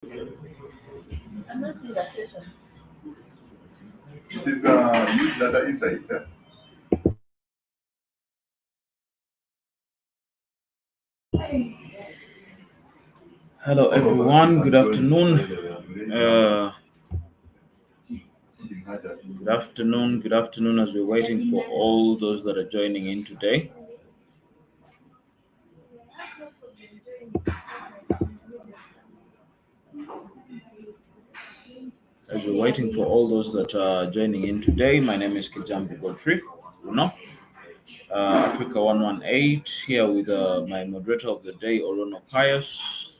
I'm not seeing that session. It is use data inside itself. Hello, everyone. Good afternoon. Good afternoon. Good afternoon. As we're waiting for all those that are joining in today, my name is Kijambu Godfrey. You know, Africa 118 here with my moderator of the day, Orono Pius.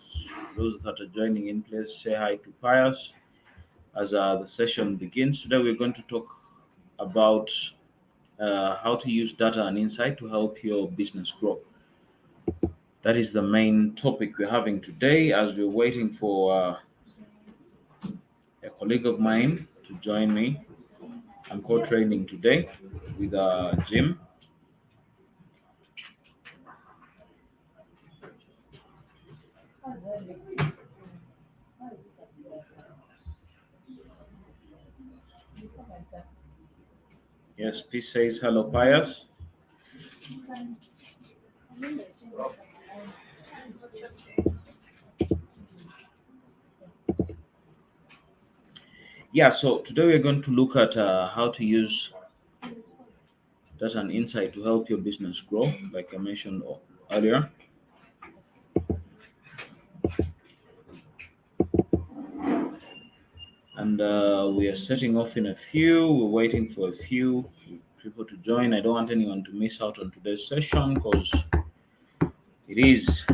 Those that are joining in, please say hi to Pius as the session begins. Today, we're going to talk about how to use data and insight to help your business grow. That is the main topic we're having today as we're waiting for a colleague of mine to join me. I'm co-training today with Jim. Yes, please says hello, Pius. Yeah, so today we're going to look at how to use data and insight to help your business grow, like I mentioned earlier. And we are setting off in a few. We're waiting for a few people to join. I don't want anyone to miss out on today's session because it is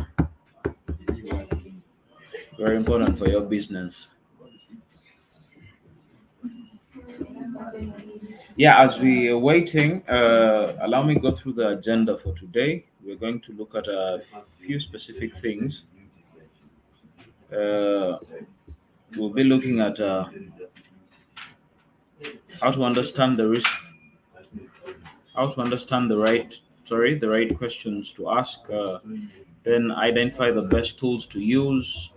very important for your business. Yeah, as we are waiting, allow me go through the agenda for today. We're going to look at a few specific things. Uh, we'll be looking at how to understand the risk, how to understand the right questions to ask. Then identify the best tools to use.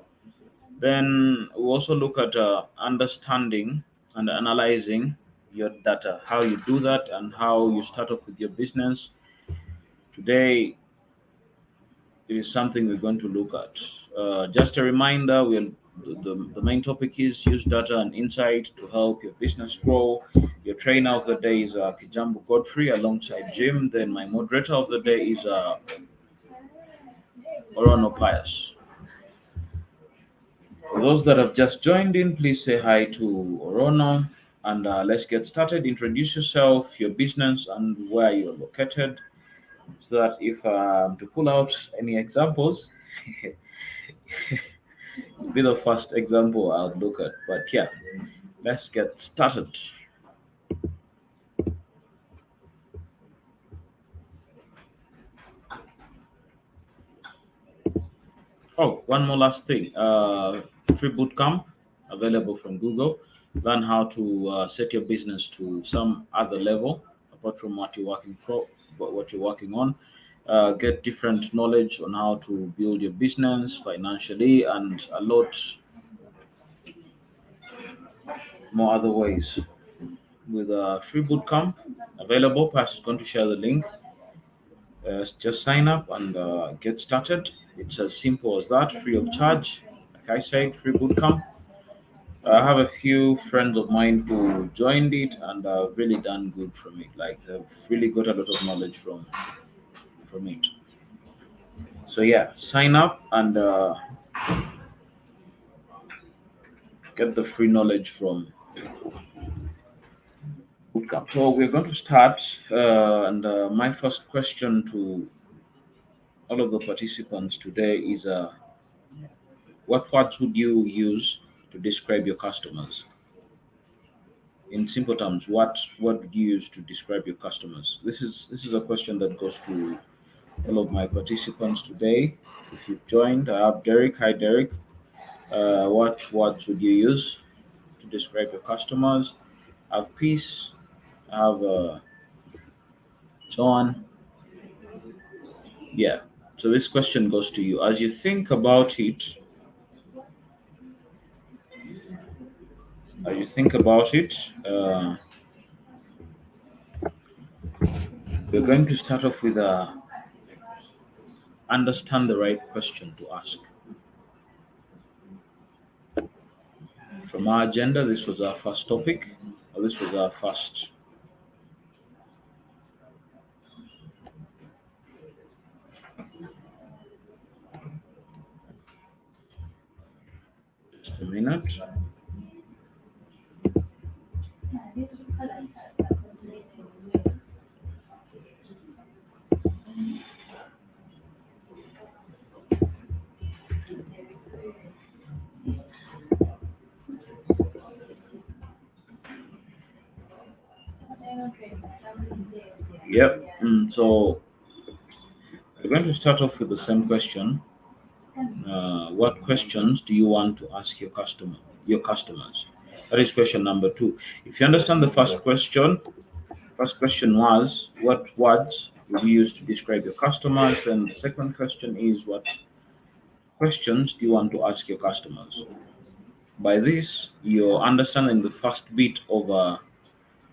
Then we also look at understanding and analyzing your data, how you do that, and how you start off with your business. Today is something we're going to look at. Just a reminder, the main topic is use data and insight to help your business grow. Your trainer of the day is Kijambu Godfrey alongside Jim. Then my moderator of the day is Orono Pius. For those that have just joined in, please say hi to Orono and let's get started. Introduce yourself, your business, and where you're located, so that if to pull out any examples, be the first example I'll look at. But yeah, let's get started. Oh, one more last thing. Free bootcamp available from Google. Learn how to set your business to some other level apart from what you're working for, but what you're working on. Get different knowledge on how to build your business financially and a lot more other ways. With a free bootcamp available, Pass is going to share the link. Just sign up and get started. It's as simple as that, free of charge. Like I said, free bootcamp. I have a few friends of mine who joined it and really done good from it. Like they've really got a lot of knowledge from it. So yeah, sign up and get the free knowledge from bootcamp. So we're going to start, and my first question to all of the participants today is, what words would you use to describe your customers? In simple terms, what would you use to describe your customers? This is a question that goes to all of my participants today. If you've joined, I have Derek. Hi, Derek. What words would you use to describe your customers? I have Peace. I have John. Yeah. So this question goes to you. As you think about it, as you think about it, we're going to start off with understand the right question to ask. From our agenda, this was our first topic, or this was our first. Just a minute. Yep. So we're going to start off with the same question. What questions do you want to ask your customers? That is question number two. If you understand the first question was what words would you use to describe your customers, and the second question is what questions do you want to ask your customers? By this, you're understanding the first bit of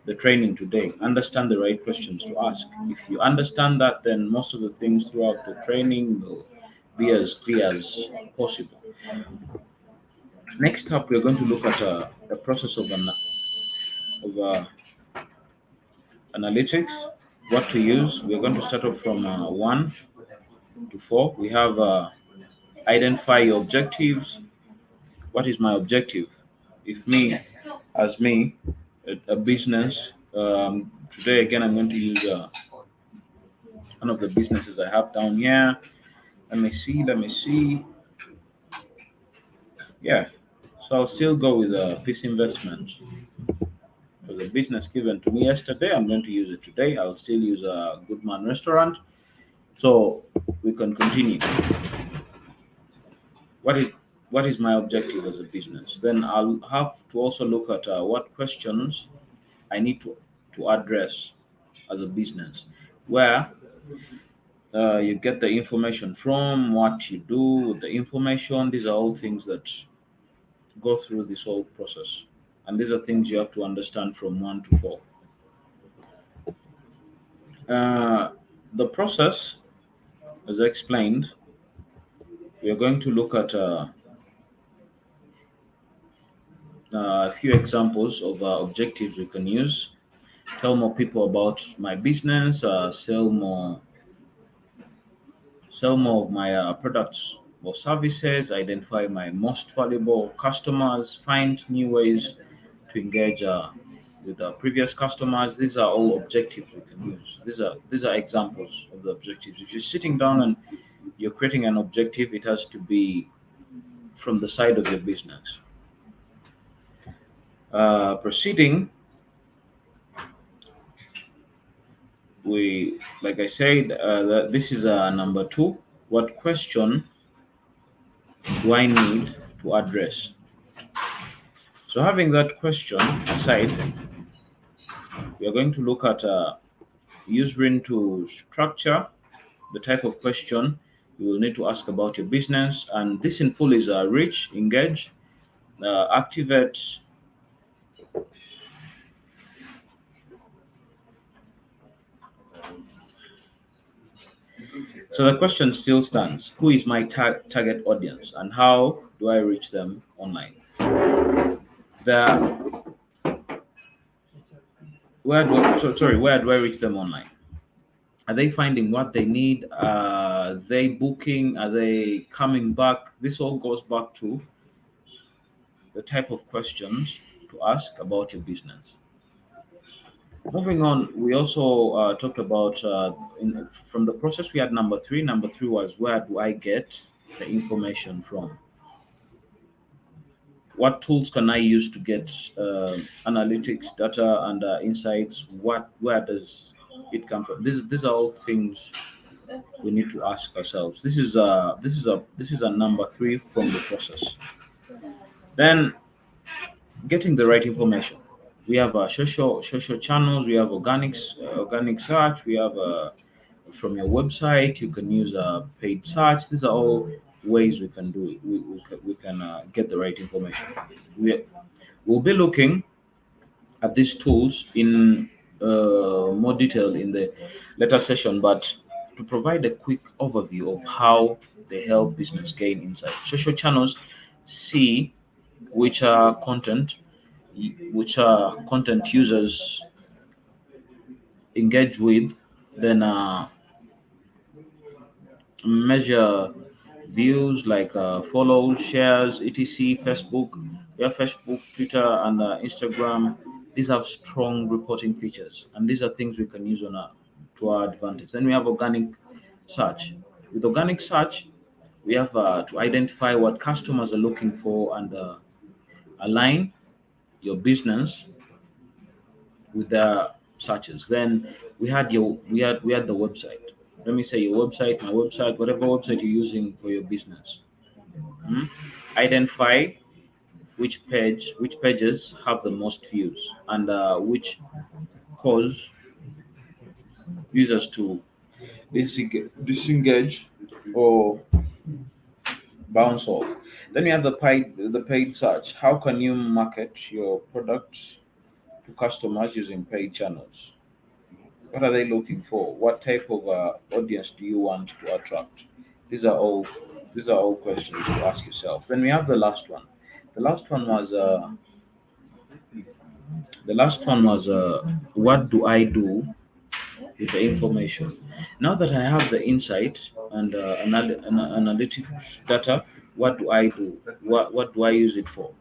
the training today. Understand the right questions to ask. If you understand that, then most of the things throughout the training will be as clear as possible. Next up, we're going to look at the process of analytics, what to use. We're going to start off from 1 to 4. We have identify your objectives. What is my objective? If me, as me, a business, today again, I'm going to use one of the businesses I have down here. Let me see. Yeah, so I'll still go with Peace Investment. It was a business given to me yesterday. I'm going to use it today. I'll still use a Goodman Restaurant. So we can continue. What is what is my objective as a business? Then I'll have to also look at what questions I need to address as a business, where you get the information from, what you do with the information. These are all things that go through this whole process. And these are things you have to understand from 1 to 4. The process, as I explained, we are going to look at a few examples of objectives we can use. Tell more people about my business, sell more of my products or services, identify my most valuable customers, find new ways to engage with previous customers. These are all objectives we can use. These are examples of the objectives. If you're sitting down and you're creating an objective, it has to be from the side of your business. Proceeding, like I said, this is number 2. What question do I need to address? So having that question aside, we are going to look at using to structure the type of question you will need to ask about your business. And this in full is reach, engage, activate. So the question still stands: who is my target audience, and how do I reach them online? The where do I reach them online? Are they finding what they need? Are they booking? Are they coming back? This all goes back to the type of questions to ask about your business. Moving on, we also talked about from the process we had number 3. Number 3 was where do I get the information from? What tools can I use to get analytics, data, and insights? Where does it come from? These are all things we need to ask ourselves. This is a number 3 from the process. Then getting the right information. We have social channels. We have organic search. We have from your website. You can use paid search. These are all ways we can do it. We can get the right information. We'll be looking at these tools in more detail in the later session, but to provide a quick overview of how they help business gain insight. Social channels see which are content users engage with, then measure views like follows, shares, etc. Facebook, yeah, Facebook, Twitter, and Instagram. These have strong reporting features, and these are things we can use to our advantage. Then we have organic search. With organic search, we have to identify what customers are looking for and align your business with the searches. Then we had the website. Let me say your website, my website, whatever website you're using for your business. Mhm. Identify which pages have the most views and which cause users to disengage or bounce off. Then you have the paid search. How can you market your products to customers using paid channels? What are they looking for? What type of audience do you want to attract? These are all these are all questions to ask yourself. Then we have the last one. The last one was what do I do with the information? Now that I have the insight and analytics data, what do I do? What do I use it for?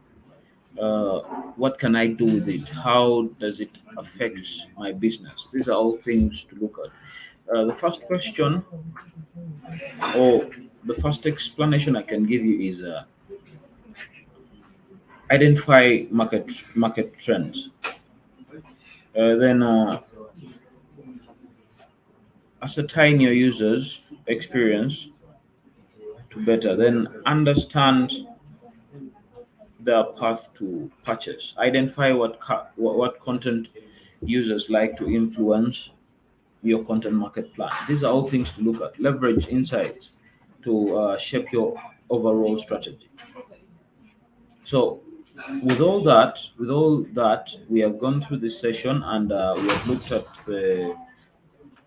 uh, what can I do with it? How does it affect my business? These are all things to look at. The first question or the first explanation I can give you is identify market trends. Then ascertain your users' experience to better. Then understand their path to purchase. Identify what content users like to influence your content market plan. These are all things to look at. Leverage insights to shape your overall strategy. So, with all that, we have gone through this session and we have looked at the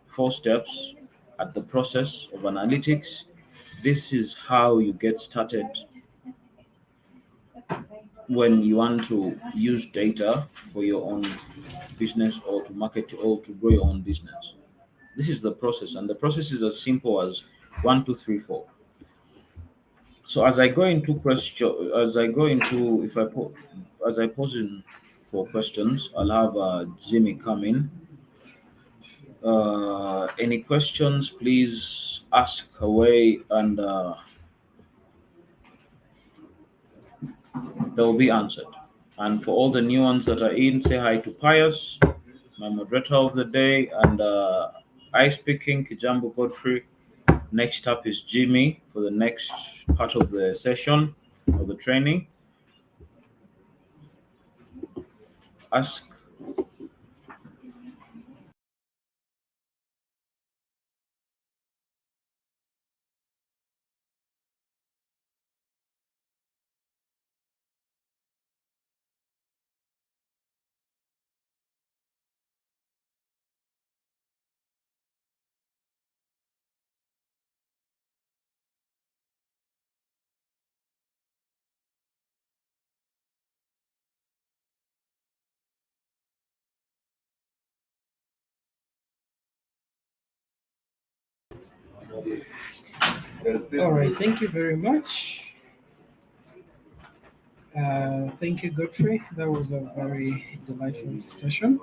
4 steps at the process of analytics. This is how you get started when you want to use data for your own business or to market or to grow your own business. This is the process, and the process is as simple as 1, 2, 3, 4. So as I go into question, as I go into, if I put, as I pose in for questions, I'll have Jimmy come in. Any questions, please ask away, and they will be answered. And for all the new ones that are in, say hi to Pius, my moderator of the day, and I speaking, Kijambo Godfrey. Next up is Jimmy for the next part of the session of the training. Ask. All right, thank you very much. Thank you, Godfrey. That was a very delightful session.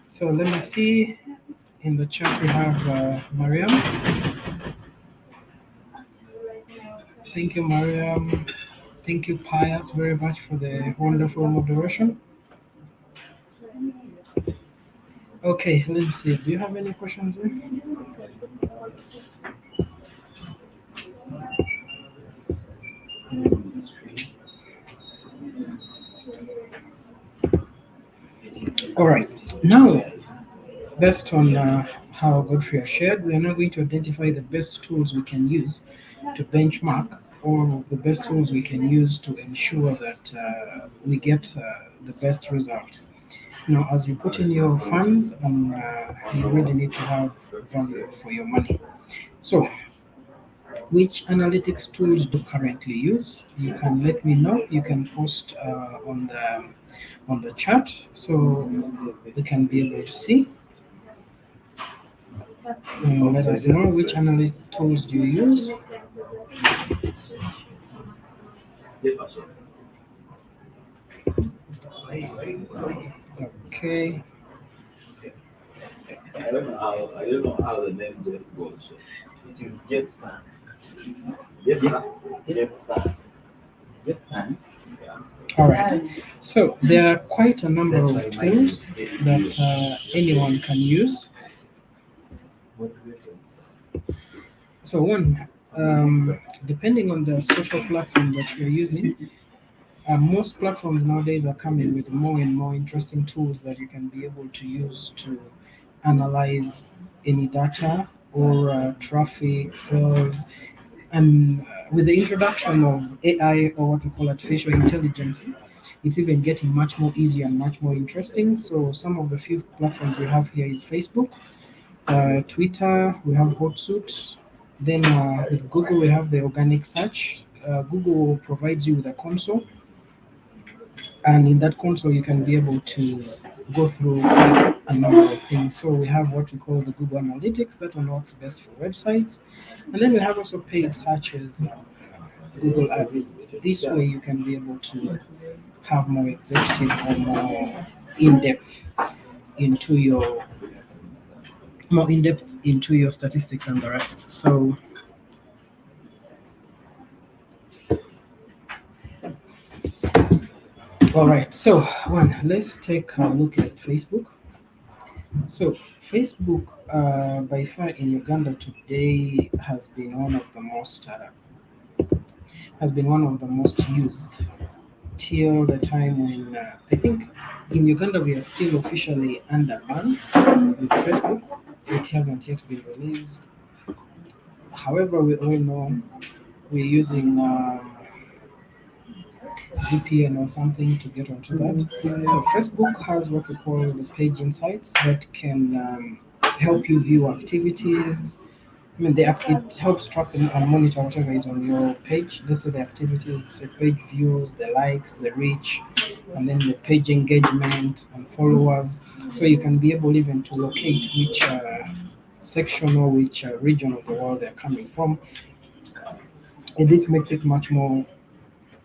So let me see. In the chat, we have Mariam. Thank you, Mariam. Thank you, Pius, very much for the wonderful moderation. Okay, let me see. Do you have any questions? All right. Now, based on how Godfrey has shared, we are now going to identify the best tools we can use to benchmark all of the best tools we can use to ensure that we get the best results. Now, as you put in your funds, you really need to have value for your money. So, which analytics tools do you currently use? You can let me know. You can post on the chat so we can be able to see. Let us know which analytics tools do you use. Okay. I don't know how the name Jeff goes. It is Jeff Fan. Jeff Fan. Jeff Fan. Jeff Fan. Yeah. All right. So there are quite a number of tools that anyone can use. So one, depending on the social platform that you're using, most platforms nowadays are coming with more and more interesting tools that you can be able to use to analyze any data or traffic, sales, and with the introduction of AI or what we call artificial intelligence, it's even getting much more easier and much more interesting. So some of the few platforms we have here is Facebook, Twitter, we have Hotsuite. Then with Google, we have the organic search. Google provides you with a console, and in that console, you can be able to go through quite a number of things. So we have what we call the Google Analytics, that one works best for websites. And then we have also paid searches, Google Ads. This way, you can be able to have more executive or in-depth into your more in-depth into your statistics and the rest. So all right, so one, let's take a look at Facebook. So Facebook, by far in Uganda today, has been one of the most used till the time when I think in Uganda we are still officially under ban with Facebook. It hasn't yet been released. However, we all know we're using VPN or something to get onto that. So Facebook has what we call the page insights that can help you view activities. I mean, it helps track and monitor whatever is on your page. Let's say the activities, the page views, the likes, the reach, and then the page engagement and followers. So you can be able even to locate which section or which region of the world they're coming from. And this makes it much more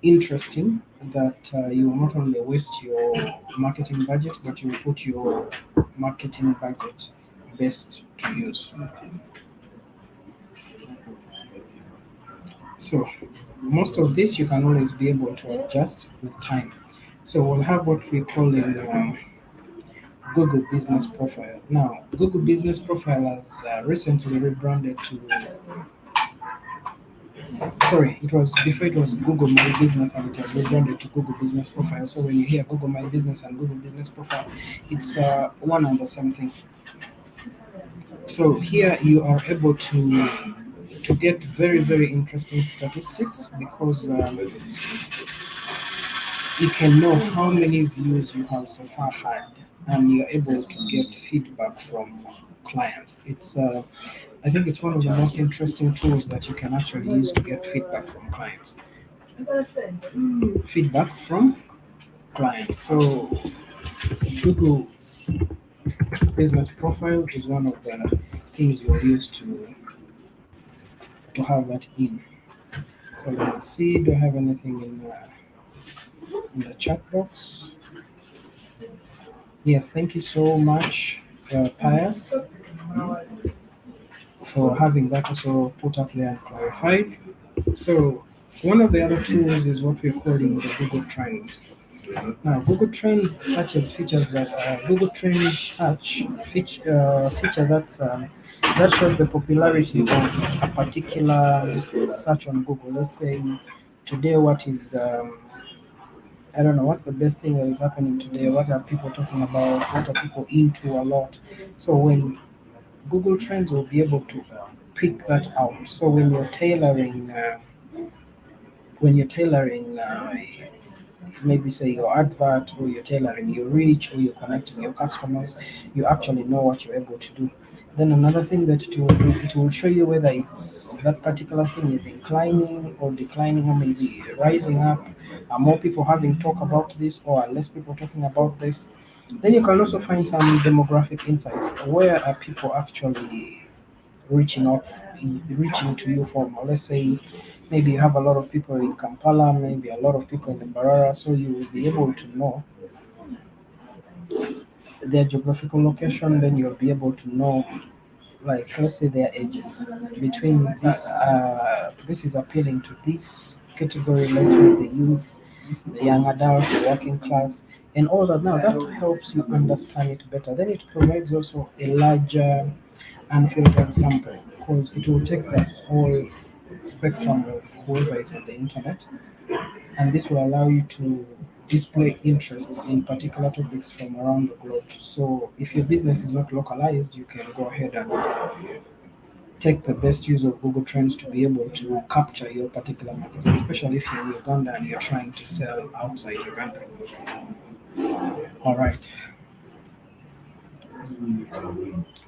interesting that you will not only waste your marketing budget, but you will put your marketing budget best to use. So most of this you can always be able to adjust with time. So we'll have what we call in Google Business Profile. Now, Google Business Profile has recently rebranded to sorry, it was before it was Google My Business and it has rebranded to Google Business Profile. So when you hear Google My Business and Google Business Profile, it's one and the same thing. So here you are able to get very very interesting statistics because you can know how many views you have so far had, and you're able to get feedback from clients. It's I think it's one of the most interesting tools that you can actually use to get feedback from clients. Feedback from clients. So Google Business Profile is one of the things you'll use to have that in. So let's see, do I have anything in the chat box? Yes, thank you so much, Pius, for having that also put up there and clarified. So one of the other tools is what we're calling the Google Trends. Now, Google Trends searches features that Google Trends search feature that shows the popularity of a particular search on Google. Let's say today, what is I don't know what's the best thing that is happening today. What are people talking about? What are people into a lot? So when Google Trends will be able to pick that out. So when you're tailoring when you're tailoring, maybe say your advert, or you're tailoring your reach, or you're connecting your customers, you actually know what you're able to do. Then another thing that it will do, it will show you whether it's that particular thing is inclining or declining, or maybe rising up. Are more people having talk about this, or are less people talking about this? Then you can also find some demographic insights. Where are people actually reaching out, reaching to you from? Let's say maybe you have a lot of people in Kampala, maybe a lot of people in Mbarara, so you will be able to know their geographical location. Then you'll be able to know, like, let's say their ages between this. This is appealing to this category. Let's say the youth, the young adults, the working class, and all that. Now that helps you understand it better. Then it provides also a larger unfiltered sample, because it will take the whole spectrum of whoever is on the internet, and this will allow you to display interests in particular topics from around the globe. So if your business is not localized, you can go ahead and take the best use of Google Trends to be able to capture your particular market, especially if you're in Uganda and you're trying to sell outside Uganda. All right.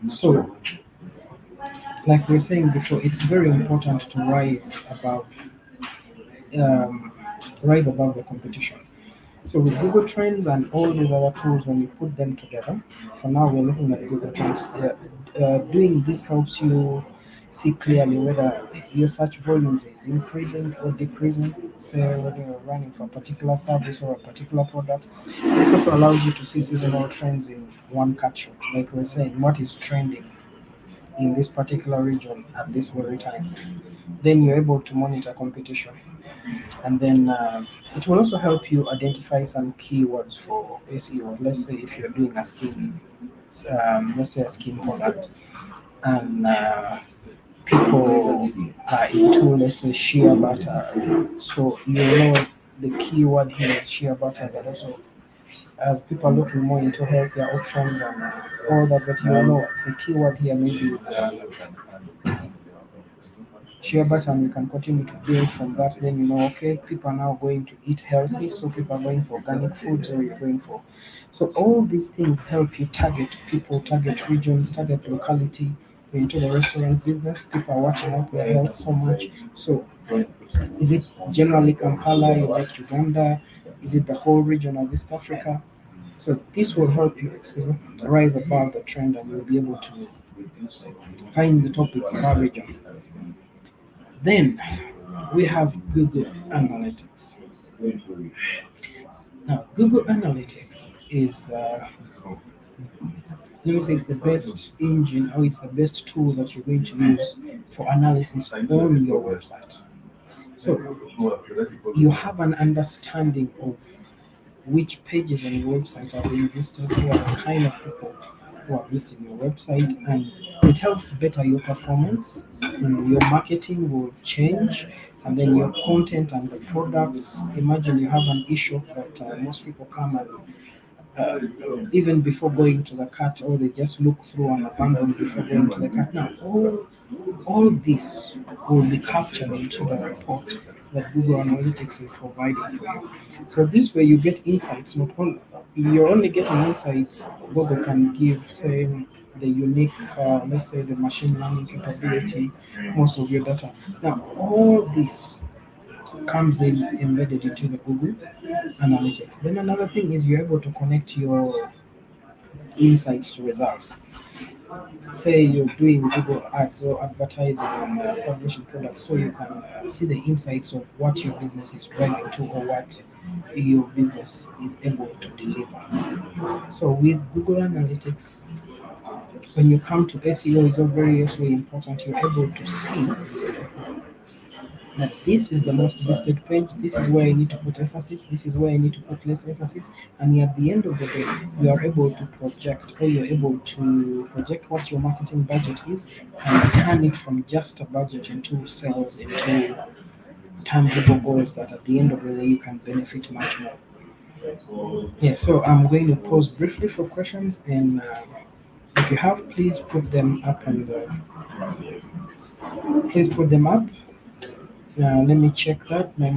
So, like we were saying before, it's very important to um, rise above the competition. So with Google Trends and all these other tools, when you put them together, for now we're looking at Google Trends. Doing this helps you see clearly whether your search volumes is increasing or decreasing. Say whether you're running for a particular service or a particular product. This also allows you to see seasonal trends in one country. Like we're saying, what is trending in this particular region at this very time. Then you're able to monitor competition, and then it will also help you identify some keywords for SEO. Let's say if you're doing a skin, let's say a skin product, and people are into, let's say, shea butter. So you know the keyword here is shea butter, but also as people are looking more into healthier options and all that, but you know the keyword here maybe is share button. You can continue to build from that. Then you know, okay, people are now going to eat healthy, so people are going for organic foods, or you're going for. So all these things help you target people, target regions, target locality. When you're into the restaurant business, people are watching out their health so much. So is it generally Kampala? Is it Uganda? Is it the whole region of East Africa? So this will help you, excuse me, rise above the trend, and you'll be able to find the topics per region. Then we have Google Analytics. Now, Google Analytics is, let me say, it's the best engine, or it's the best tool that you're going to use for analysis on your website. So you have an understanding of which pages on your website are being visited, who are the kind of people who are visiting your website, and it helps better your performance. And your marketing will change, and then your content and the products. Imagine you have an issue that most people come and uh, even before going to the cart, or they just look through and abandon before going to the cart. Now, all this will be captured into the report that Google Analytics is providing for you. So this way you get insights. Not only you're only getting insights Google can give, say the unique, let's say the machine learning capability, most of your data. Now all this comes in embedded into the Google Analytics. Then another thing is you're able to connect your insights to results. Say you're doing Google ads or advertising on publishing products, so you can see the insights of what your business is driving to, or what your business is able to deliver. So with Google Analytics, when you come to SEO, is very important. You're able to see that this is the most visited page, this is where I need to put emphasis, this is where I need to put less emphasis, and at the end of the day, you are able to project, or you're able to project what your marketing budget is, and turn it from just a budget into sales, into tangible goals that at the end of the day you can benefit much more. Yes, so I'm going to pause briefly for questions, and if you have, please put them up, and please put them up. Let me check that. My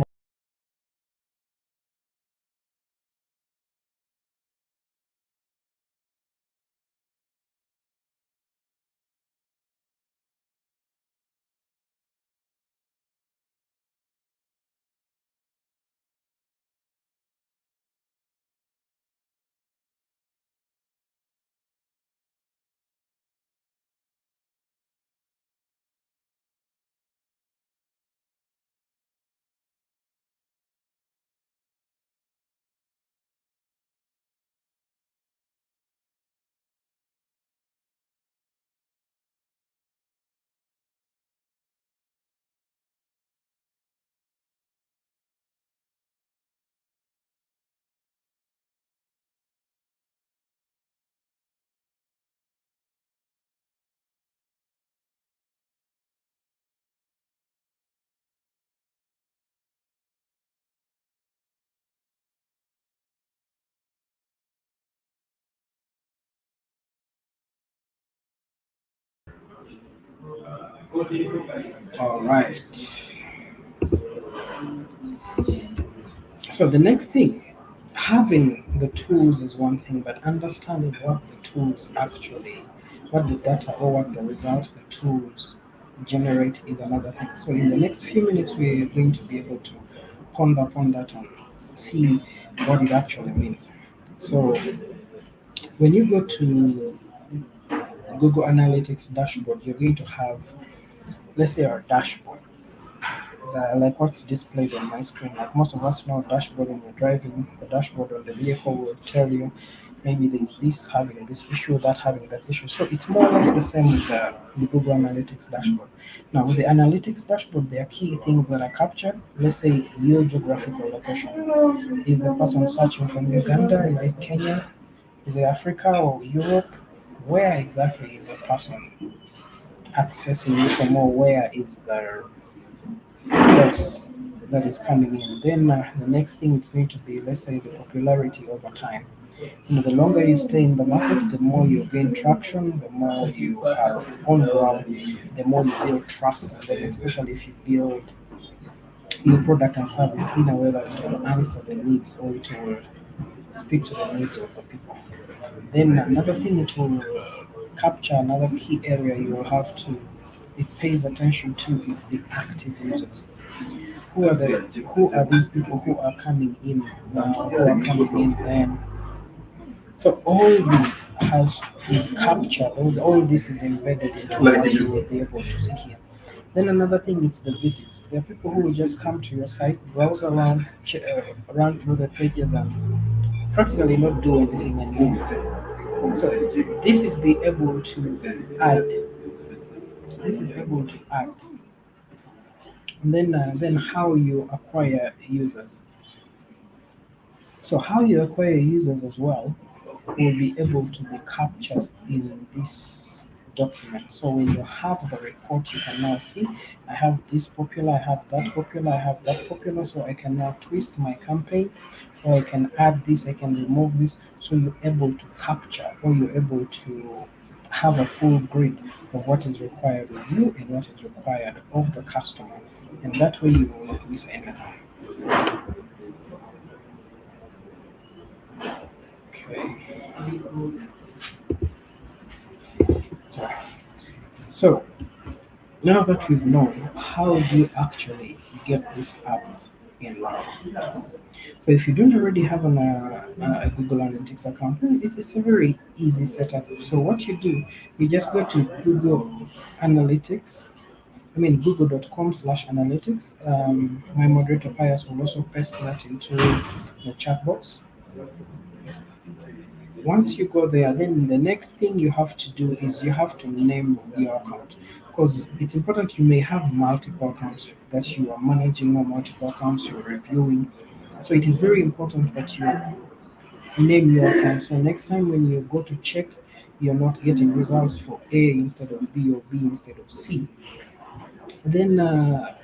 All right. So the next thing, having the tools is one thing, but understanding what the tools actually, what the data or what the results the tools generate is another thing. So in the next few minutes, we're going to be able to ponder upon that and see what it actually means. So when you go to Google Analytics dashboard, you're going to have, let's say, our dashboard. Like what's displayed on my screen. Like most of us know, dashboard when you're driving, the dashboard on the vehicle will tell you maybe there's this having this issue, that having that issue. So it's more or less the same with the Google Analytics dashboard. Now, with the Analytics dashboard, there are key things that are captured. Let's say your geographical location. Is the person searching from Uganda? Is it Kenya? Is it Africa or Europe? Where exactly is the person accessing you from, or where is the yes, that is coming in. Then the next thing is going to be, let's say, the popularity over time. The longer you stay in the market, the more you gain traction, the more you are on ground, the more you build trust, and then especially if you build your product and service in a way that it will answer the needs or it will speak to the needs of the people. Then another thing it will capture, another key area you will have to it pays attention to is the active users. Who are these people who are coming in now, who are coming in then? So all this has is captured, all this is embedded into what you will be able to see here. Then another thing is the visits. There are people who will just come to your site, browse around, run through the pages and practically not do anything and leave. So this is be able to add. This is able to add. And then how you acquire users. So how you acquire users as well will be able to be captured in this document. So when you have the report, you can now see I have this popular, I have that popular, I have that popular. So I can now twist my campaign, or I can add this, I can remove this. So you're able to capture, or you're able to have a full grid of what is required of you and what is required of the customer. And that way you will not miss anything. Okay. Sorry. So now that we've known, how do you actually get this app in line? So if you don't already have a Google Analytics account, then it's a very easy setup. So what you do, you just go to Google Analytics. I mean google.com/analytics. My moderator Pius will also paste that into the chat box. Once you go there, then the next thing you have to do is you have to name your account, because it's important. You may have multiple accounts that you are managing, or multiple accounts you're reviewing. So it is very important that you name your account. So next time when you go to check, you're not getting results for A instead of B, or B instead of C. Then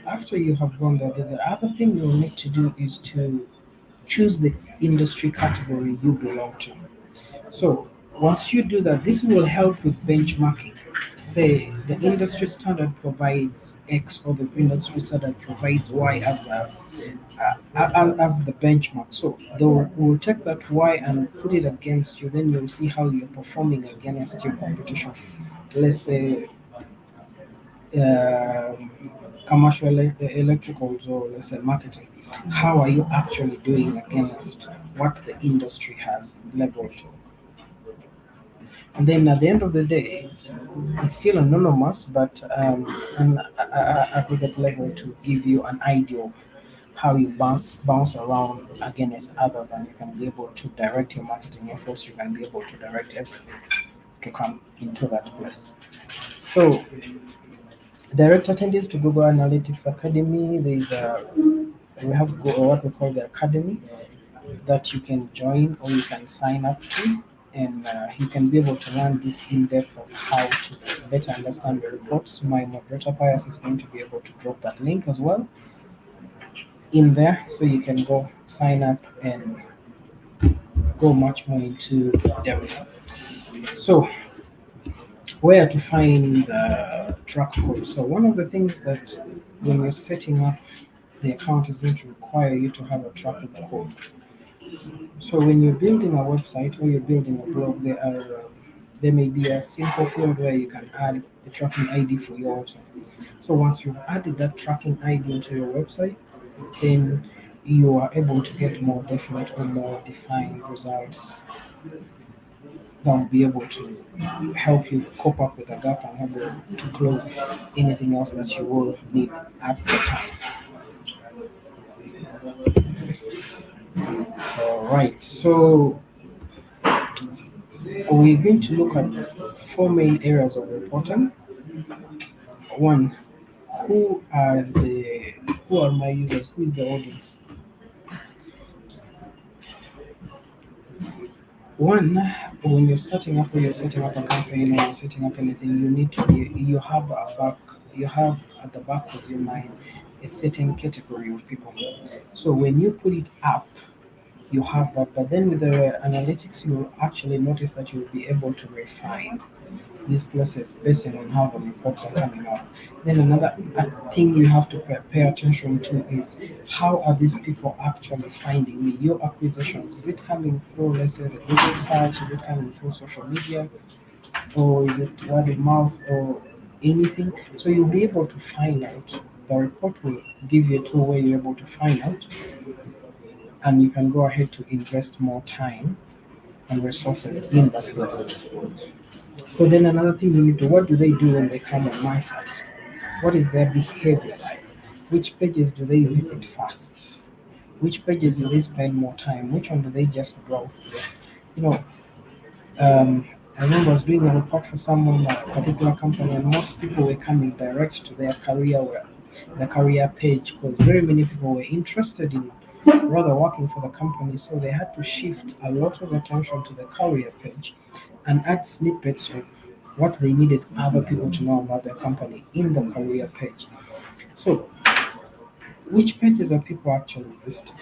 after you have gone there, the other thing you'll need to do is to choose the industry category you belong to. So once you do that, this will help with benchmarking. Say the industry standard provides X, or the industry standard provides Y as the benchmark. So they will take that Y and put it against you. Then you'll see how you're performing against your competition. Let's say um, commercial electricals, or let's say marketing. How are you actually doing against what the industry has leveled? And then at the end of the day, it's still anonymous, but aggregate level to give you an idea of how you bounce around against others, and you can be able to direct your marketing efforts. You can be able to direct everything to come into that place. So, direct attendees to Google Analytics Academy. We have what we call the Academy that you can join, or you can sign up to, and you can be able to learn this in depth of how to better understand the reports. My moderator Pius is going to be able to drop that link as well in there, so you can go sign up and go much more into depth. So Where to find the track code. So one of the things that when you're setting up the account is going to require you to have a tracking code. So when you're building a website or you're building a blog, there may be a simple field where you can add a tracking ID for your website. So once you've added that tracking ID into your website, then you are able to get more definite or more defined results that will be able to help you cope up with a gap and able to close anything else that you will need at the time. All right, so we're going to look at four main areas of reporting. One, who are the who are my users? Who is the audience? One, when you're starting up or you're setting up a campaign or you're setting up anything, you need to be you have at the back of your mind a certain category of people. So when you put it up, you have that. But then with the analytics, you'll actually notice that you'll be able to refine these places based on how the reports are coming out. Then another thing you have to pay attention to is how are these people actually finding me? Your acquisitions, is it coming through, let's say, the Google search? Is it coming through social media? Or is it word of mouth or anything? So you'll be able to find out. The report will give you a tool where you're able to find out, and you can go ahead to invest more time and resources in that place. So then another thing you need to, what do they do when they come on my site? What is their behavior like? Which pages do they visit first? Which pages do they spend more time? Which one do they just browse through? You know, I remember I was doing a report for someone, a particular company, and most people were coming direct to their the career page, because very many people were interested in rather working for the company, so they had to shift a lot of attention to the career page and add snippets of what they needed other people to know about their company in the career page. So, which pages are people actually visiting?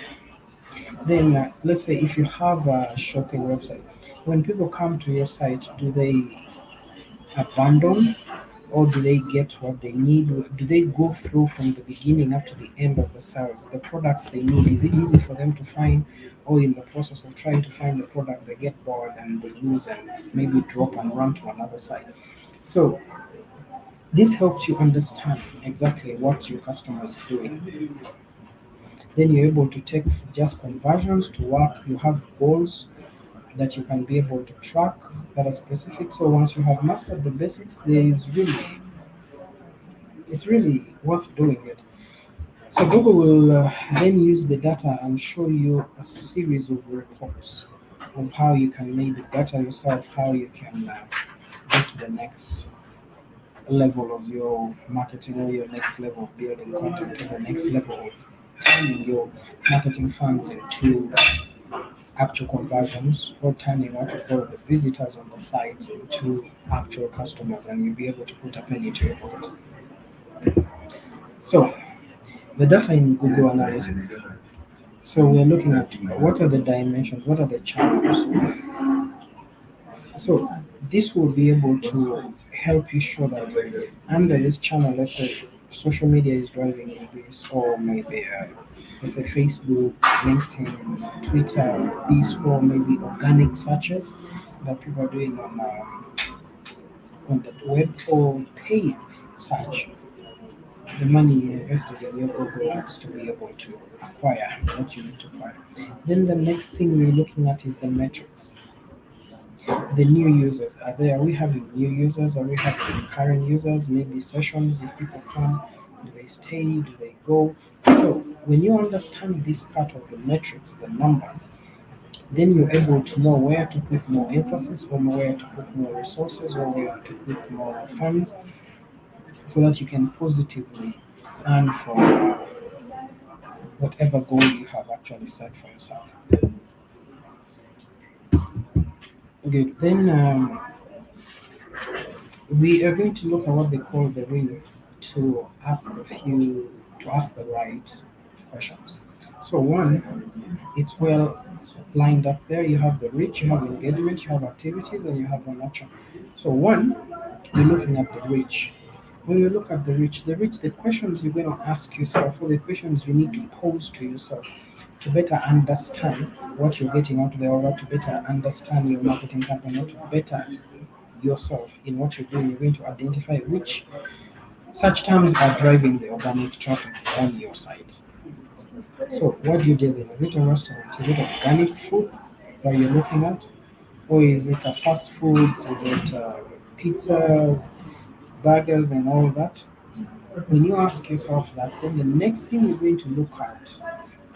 Then, let's say if you have a shopping website, when people come to your site, do they abandon or do they get what they need? Do they go through from the beginning up to the end of the sales, the products they need? Is it easy for them to find, or in the process of trying to find the product, they get bored and they lose and maybe drop and run to another site? So, this helps you understand exactly what your customers are doing. Then you're able to take just conversions to work. You have goals that you can be able to track that are specific. So once you have mastered the basics, it's really worth doing it. So Google will then use the data and show you a series of reports of how you can maybe better yourself, how you can get to the next level of your marketing or your next level of building content or the next level of turning your marketing funds into actual conversions or turning what we call the visitors on the sites into actual customers, and you'll be able to put a penny to your pocket. So the data in Google Analytics. So we're looking at what are the dimensions, what are the channels. So this will be able to help you show that under this channel, let's say social media is driving this, or maybe let's say Facebook, LinkedIn, Twitter, these, or maybe organic searches that people are doing on the web, or paid search. The money you invested in your Google Ads to be able to acquire what you need to acquire. Then the next thing we're looking at is the metrics. The new users are there. Are we having new users? Are we having current users? Maybe sessions. If people come, do they stay? Do they go? So when you understand this part of the metrics, the numbers, then you're able to know where to put more emphasis, or where to put more resources, or where to put more funds, so that you can positively earn from whatever goal you have actually set for yourself. Okay, then we are going to look at what they call the ring to ask the right questions. So one, it's well lined up there. You have the reach, you have engagement, you have activities, and you have an action. So one, you're looking at the reach. When you look at the questions you're going to ask yourself, or the questions you need to pose to yourself to better understand what you're getting out there, or to better understand your marketing campaign, or to better yourself in what you're doing, you're going to identify which such terms are driving the organic traffic on your site. So, what do you deal in? Is it a restaurant? Is it organic food that you're looking at? Or is it a fast foods? Is it pizzas, burgers, and all that? When you ask yourself that, then the next thing you're going to look at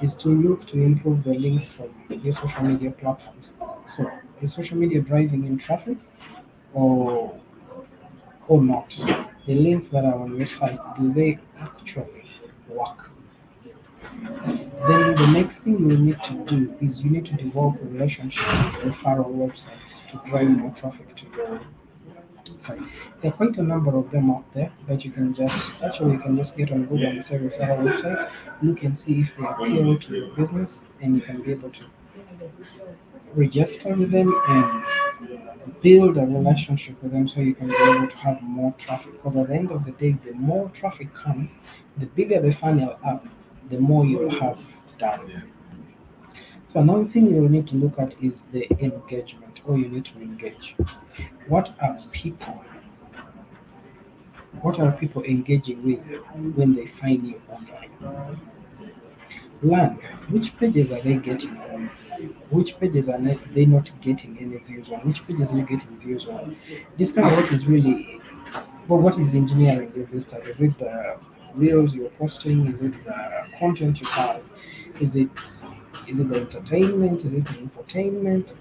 is to look to improve the links from your social media platforms. So, is social media driving in traffic or not? The links that are on your site, do they actually work? Then the next thing you need to do is you need to develop relationships with referral websites to drive more traffic to your site. There are quite a number of them out there that you can just get on Google and say referral websites. Look and see if they appeal to your business, and you can be able to register with them and build a relationship with them so you can be able to have more traffic. Because at the end of the day, the more traffic comes, the bigger the funnel up, the more you'll have done. So another thing you'll need to look at is the engagement, or you need to engage. What are people what are people engaging with when they find you online? Learn which pages are they getting on, which pages they not getting any views on, which pages are you getting views on. Discover what is really what is engineering your visitors. Is it the reels you're posting? Is it the content you have? Is it the entertainment? Is it the infotainment?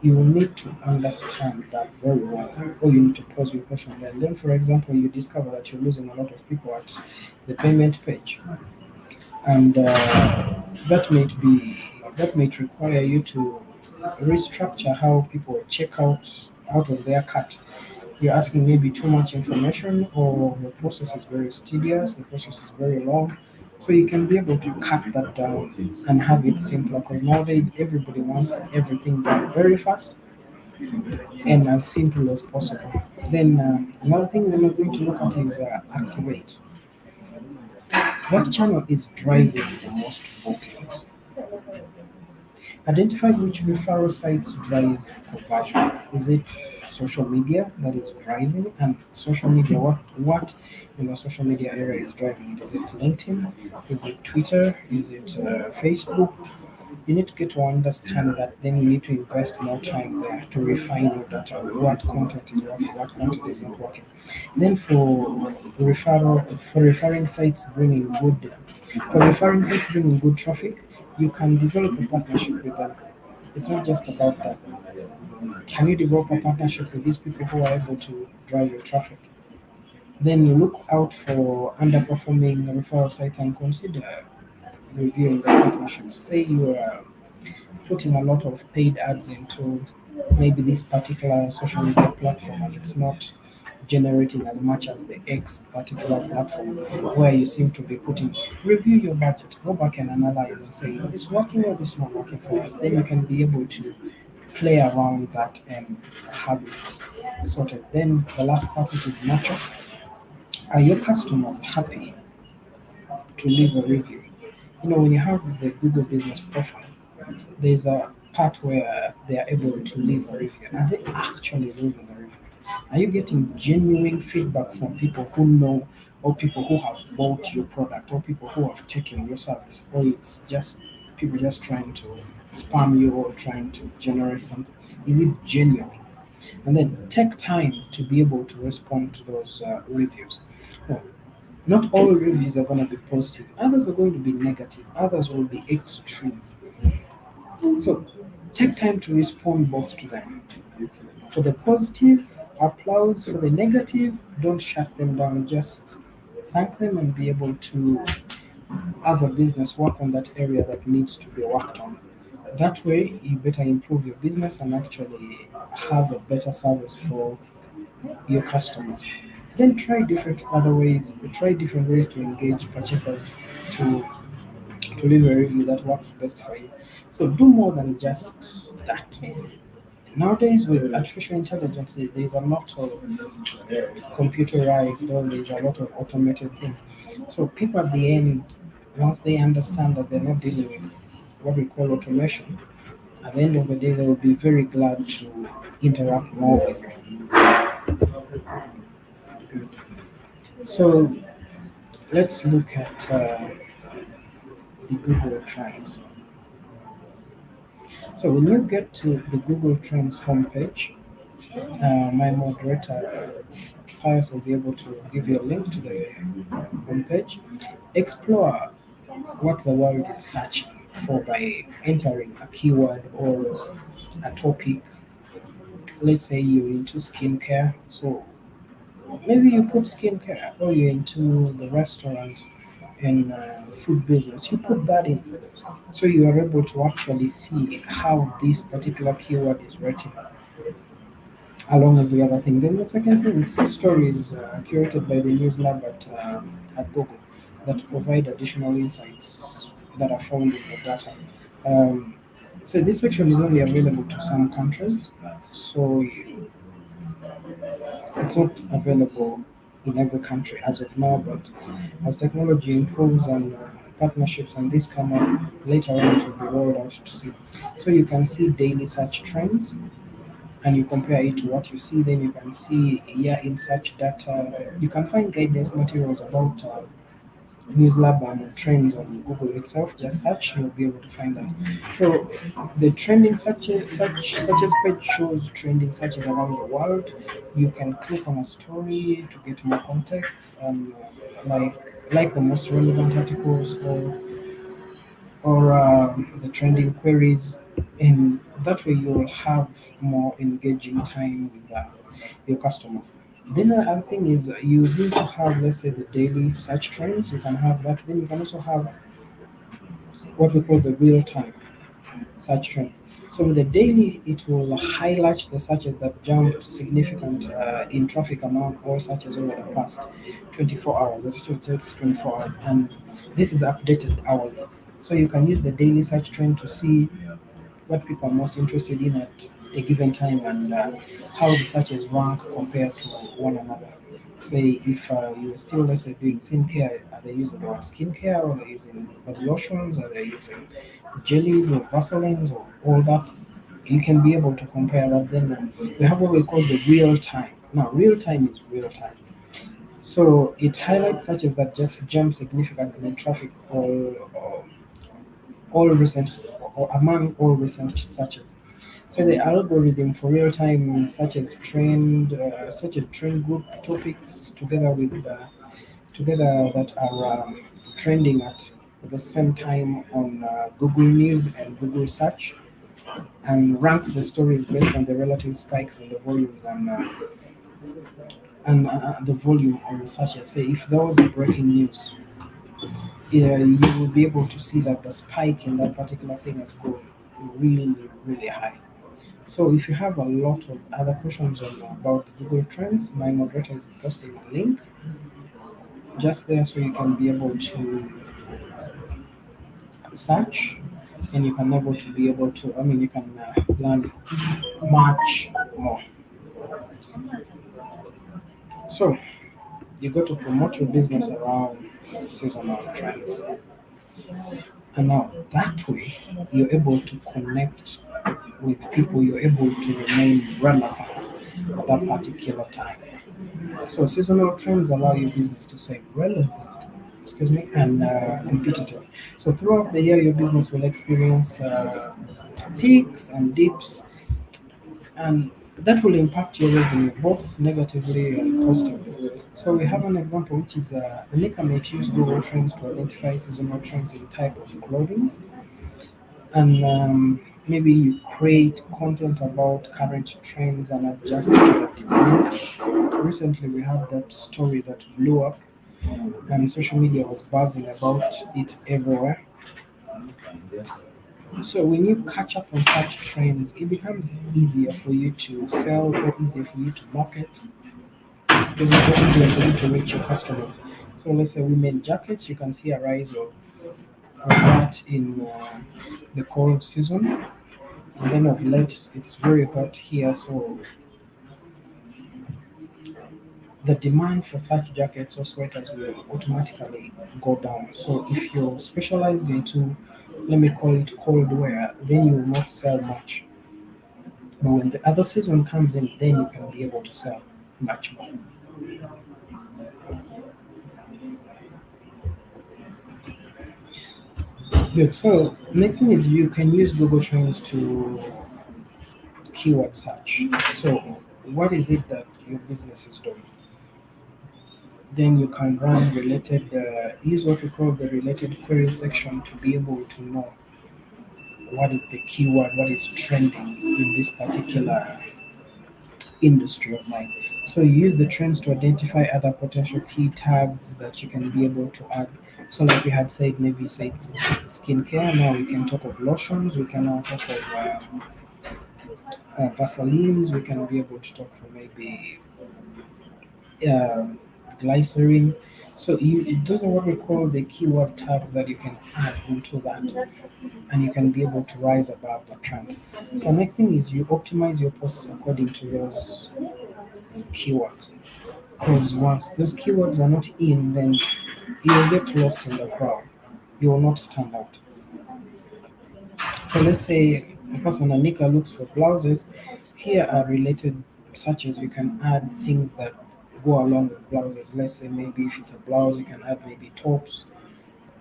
You will need to understand that very well, or you need to pose your question. And then, for example, you discover that you're losing a lot of people at the payment page, and that may require you to restructure how people check out of their cart. You're asking maybe too much information, or the process is very tedious, the process is very long. So you can be able to cut that down and have it simpler, because nowadays everybody wants everything done very fast and as simple as possible. Then another thing we're going to look at is activate. What channel is driving the most bookings? Identify which referral sites drive conversion. Is it social media that is driving? And social media, what in the social media area is driving it? Is it LinkedIn? Is it Twitter? Is it Facebook? You need to get to understand that. Then you need to invest more time there to refine your data. What content is working? What content is not working? Then for referring sites bringing good traffic, you can develop a partnership with them. It's not just about that. Can you develop a partnership with these people who are able to drive your traffic? Then you look out for underperforming referral sites and consider reviewing the partnership. Say you are putting a lot of paid ads into maybe this particular social media platform, and it's not generating as much as the X particular platform where you seem to be putting. Review your budget, go back and analyze and say, is this working or this not working for us? Then you can be able to play around that and have it sorted. Then the last part, which is nurture. Are your customers happy to leave a review? When you have the Google Business Profile, there's a part where they are able to leave a review. Are they actually leaving a review? Are you getting genuine feedback from people who know, or people who have bought your product, or people who have taken your service? Or it's just people just trying to spam you or trying to generate something? Is it genuine? And then take time to be able to respond to those reviews. Now, not all reviews are going to be positive. Others are going to be negative. Others will be extreme. So take time to respond both to them. For the positive, applause. For the negative, don't shut them down. Just thank them and be able to, as a business, work on that area that needs to be worked on. That way, you better improve your business and actually have a better service for your customers. Then try different ways to engage purchasers to leave a review that works best for you. So do more than just that. Nowadays, with artificial intelligence, there's a lot of computerized, or there's a lot of automated things. So people at the end, once they understand that they're not dealing with what we call automation, at the end of the day, they will be very glad to interact more with you. Good. So let's look at the Google Trends. So when you get to the Google Trends homepage, my moderator Pius will be able to give you a link to the homepage. Explore what the world is searching for by entering a keyword or a topic. Let's say you're into skincare, so maybe you put skincare, or you're into the restaurant and food business. You put that in, so you are able to actually see how this particular keyword is rated along every other thing. Then the second thing is stories curated by the News Lab at Google that provide additional insights that are found in the data. Um, so this section is only available to some countries, so it's not available in every country as of now. But as technology improves and partnerships and this come up later on, it will be rolled out to see. So you can see daily search trends and you compare it to what you see, then you can see, yeah, in such data, you can find guidance materials about News Lab and trends on Google itself. Just search, you'll be able to find that. So the trending searches page shows trending searches around the world. You can click on a story to get more context and like the most relevant articles or the trending queries, and that way you'll have more engaging time with your customers. Then the other thing is you need to have, let's say, the daily search trends. You can have that. Then you can also have what we call the real time search trends. So with the daily, it will highlight the searches that jumped significant in traffic among all searches over the past 24 hours. That takes 24 hours, and this is updated hourly. So you can use the daily search trend to see what people are most interested in at a given time and how the searches rank compared to one another. Say if you're still, let's say, doing skincare, are they using the word skincare, or are they using body lotions, are they using jellies or vaselines or all that? You can be able to compare that. Then we have what we call the real time. Now, real time is real time. So it highlights searches that just jump significantly in traffic or all recent or among all recent searches. So the algorithm for real-time such as trend group topics together that are trending at the same time on Google News and Google Search, and ranks the stories based on the relative spikes in the volumes and the volume on the searches. Say if there was a breaking news, yeah, you will be able to see that the spike in that particular thing has gone really, really high. So if you have a lot of other questions about Google Trends, my moderator is posting a link just there so you can be able to search and you can able to be able to, you can learn much more. So you got to promote your business around seasonal trends. And now that way you're able to connect with people, you're able to remain relevant at that particular time. So seasonal trends allow your business to stay relevant, excuse me, and competitive. So throughout the year, your business will experience peaks and dips, and that will impact your revenue both negatively and positively. So we have an example, which is Anika may use Google Trends to identify seasonal trends in type of clothing, and maybe you create content about current trends and adjust to the demand. Recently, we had that story that blew up, and social media was buzzing about it everywhere. So when you catch up on such trends, it becomes easier for you to sell or easier for you to market. Excuse me, or easier for you to reach your customers. So let's say women jackets, you can see a rise of that in the cold season. And then of late, it's very hot here, so the demand for such jackets or sweaters will automatically go down. So if you're specialized into, let me call it cold wear, then you will not sell much. But when the other season comes in, then you can be able to sell much more. Good. So next thing is you can use Google Trends to keyword search. So what is it that your business is doing? Then you can run related, use what we call the related query section to be able to know what is the keyword, what is trending in this particular industry of mine. So you use the trends to identify other potential key tags that you can be able to add. So like we had said, maybe say it's skincare. Now we can talk of lotions. We can now talk of Vaselines. We can be able to talk for maybe um, glycerin. So those are what we call the keyword tags that you can add into that, and you can be able to rise above the trend. So next thing is you optimize your posts according to those keywords. Because once those keywords are not in, then you'll get lost in the crowd. You will not stand out. So let's say a person Anika looks for blouses. Here are related such as you can add things that go along with blouses. Let's say maybe if it's a blouse, you can add maybe tops.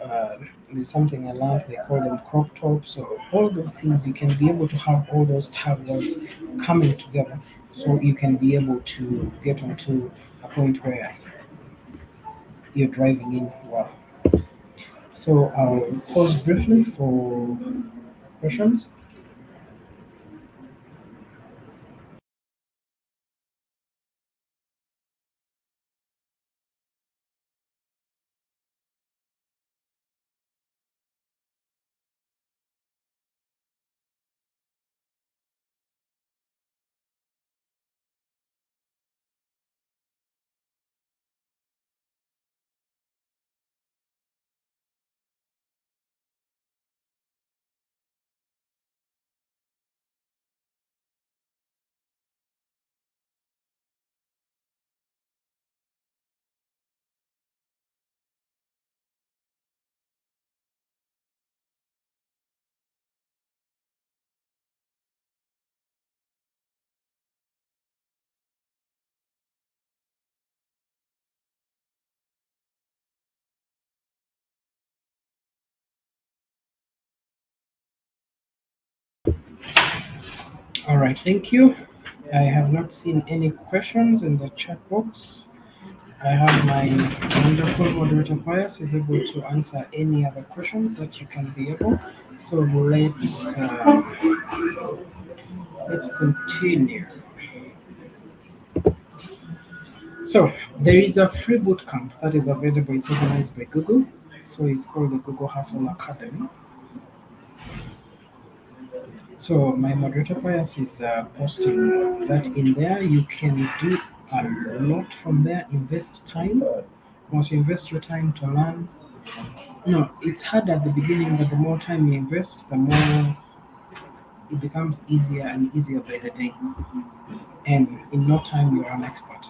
Uh, there's something I learned, they call them crop tops. So all those things you can be able to have all those tag words coming together, so you can be able to get onto a point where you're driving in well. So I'll pause briefly for questions. All right, thank you. I have not seen any questions in the chat box. I have my wonderful moderator Pius is able to answer any other questions that you can be able. So let's continue. So there is a free bootcamp that is available. It's organized by Google. So it's called the Google Hustle Academy. So my moderator Pius is posting that in there. You can do a lot from there. Invest time. Once you invest your time to learn, no, it's hard at the beginning, but the more time you invest, the more it becomes easier and easier by the day. And in no time, you're an expert.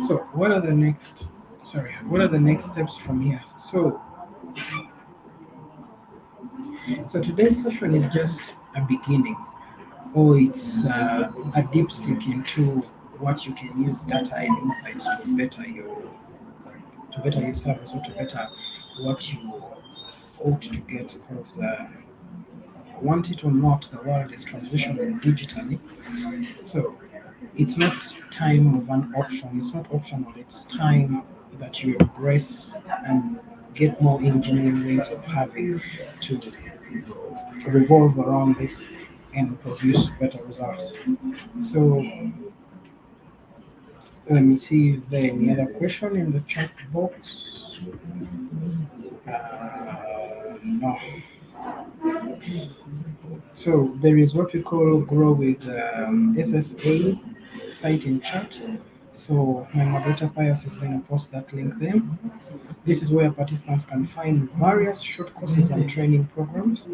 So what are the next? Sorry, what are the next steps from here? So today's session is just a beginning, or it's a dipstick into what you can use data and insights to better your service or to better what you ought to get. Because want it or not, the world is transitioning digitally. So it's not time of an option. It's not optional. It's time that you embrace and get more engineering ways of having to revolve around this and produce better results. So let me see if there any other question in the chat box. No. So there is what we call grow with SSA site in chat. So my moderator Pius is going to post that link there. This is where participants can find various short courses and training programs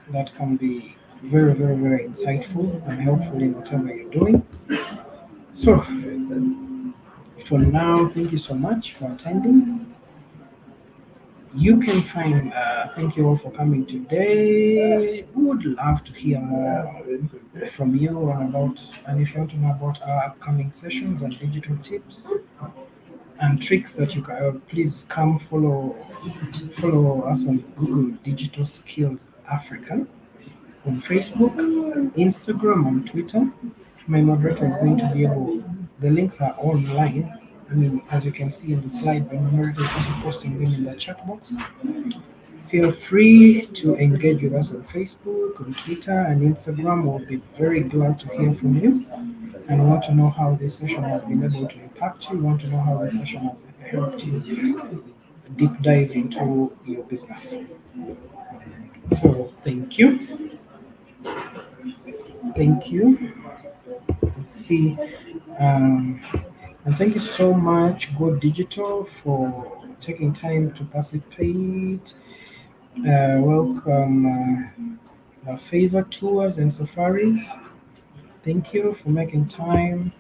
that can be very, very, very insightful and helpful in whatever you're doing. So, for now, thank you so much for attending. You can find, thank you all for coming today. We would love to hear more from you and and if you want to know about our upcoming sessions and digital tips and tricks that you can, please come follow us on Google Digital Skills Africa on Facebook, Instagram, and Twitter. My moderator is going to be able, the links are online. I mean, as you can see in the slide, my moderator is also posting them in the chat box. Feel free to engage with us on Facebook, on Twitter, and Instagram. We'll be very glad to hear from you and want to know how this session has been able to impact you, want to know how this session has helped you deep dive into your business. So, thank you. Thank you. Let's see. Um, and thank you so much, Go Digital, for taking time to participate. Welcome, Favor Tours and Safaris. Thank you for making time.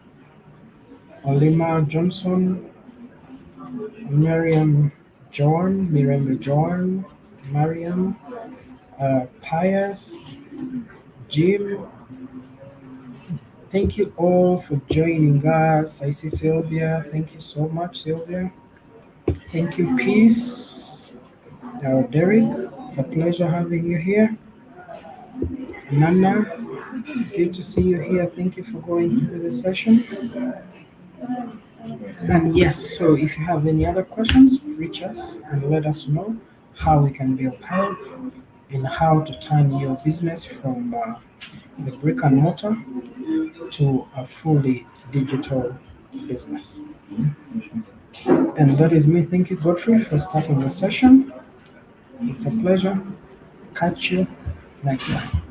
Olima Johnson, Miriam John, Mariam, Pius, Jim. Thank you all for joining us. I see Sylvia. Thank you so much, Sylvia. Thank you, Peace. Derek, it's a pleasure having you here. Nana, good to see you here. Thank you for going through the session. And yes, so if you have any other questions, reach us and let us know how we can be of help and how to turn your business from the brick and mortar to a fully digital business. And that is me. Thank you, Godfrey, for starting the session. It's a pleasure. Catch you next time.